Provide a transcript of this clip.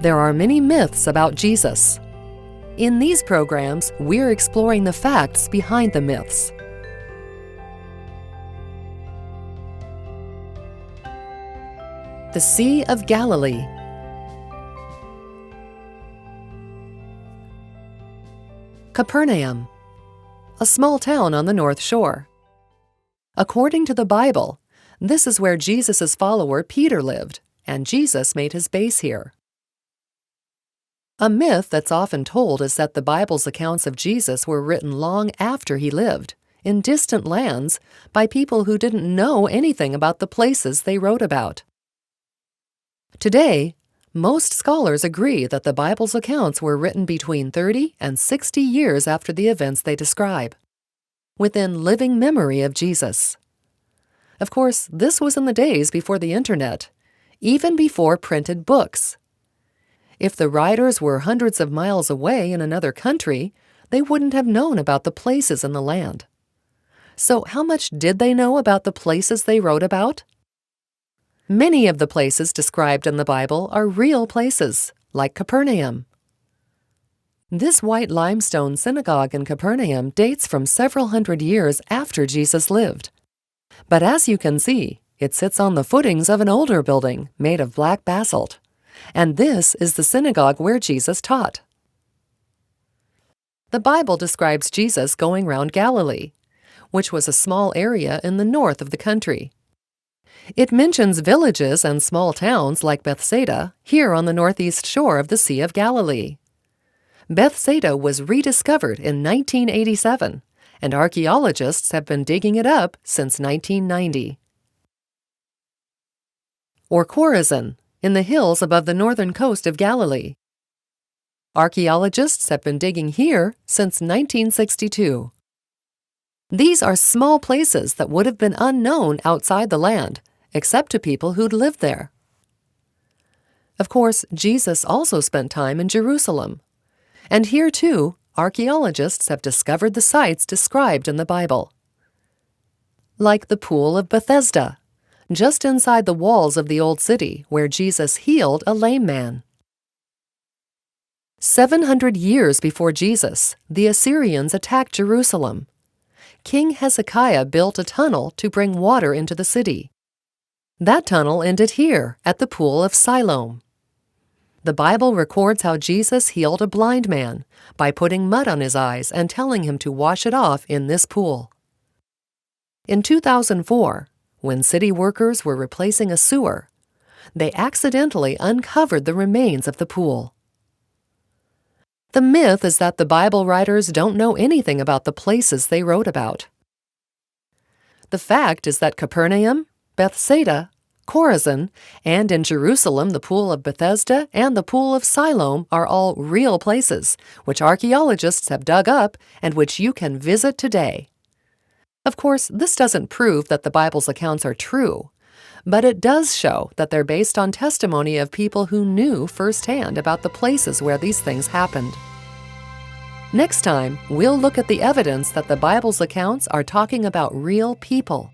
there are many myths about Jesus. In these programs, we're exploring the facts behind the myths. The Sea of Galilee. Capernaum, a small town on the North Shore. According to the Bible, this is where Jesus' follower Peter lived, and Jesus made his base here. A myth that's often told is that the Bible's accounts of Jesus were written long after he lived, in distant lands, by people who didn't know anything about the places they wrote about. Today, most scholars agree that the Bible's accounts were written between 30 and 60 years after the events they describe, within living memory of Jesus. Of course, this was in the days before the internet, even before printed books. If the writers were hundreds of miles away in another country, they wouldn't have known about the places in the land. So how much did they know about the places they wrote about? Many of the places described in the Bible are real places, like Capernaum. This white limestone synagogue in Capernaum dates from several hundred years after Jesus lived. But as you can see, it sits on the footings of an older building made of black basalt. And this is the synagogue where Jesus taught. The Bible describes Jesus going around Galilee, which was a small area in the north of the country. It mentions villages and small towns like Bethsaida here on the northeast shore of the Sea of Galilee. Bethsaida was rediscovered in 1987, and archaeologists have been digging it up since 1990. Or Chorazin, in the hills above the northern coast of Galilee. Archaeologists have been digging here since 1962. These are small places that would have been unknown outside the land, except to people who'd lived there. Of course, Jesus also spent time in Jerusalem. And here, too, archaeologists have discovered the sites described in the Bible. Like the Pool of Bethesda, just inside the walls of the old city where Jesus healed a lame man. 700 years before Jesus, the Assyrians attacked Jerusalem. King Hezekiah built a tunnel to bring water into the city. That tunnel ended here at the Pool of Siloam. The Bible records how Jesus healed a blind man by putting mud on his eyes and telling him to wash it off in this pool. In 2004, when city workers were replacing a sewer, they accidentally uncovered the remains of the pool. The myth is that the Bible writers don't know anything about the places they wrote about. The fact is that Capernaum, Bethsaida, Chorazin, and in Jerusalem the Pool of Bethesda and the Pool of Siloam are all real places, which archaeologists have dug up and which you can visit today. Of course, this doesn't prove that the Bible's accounts are true, but it does show that they're based on testimony of people who knew firsthand about the places where these things happened. Next time, we'll look at the evidence that the Bible's accounts are talking about real people.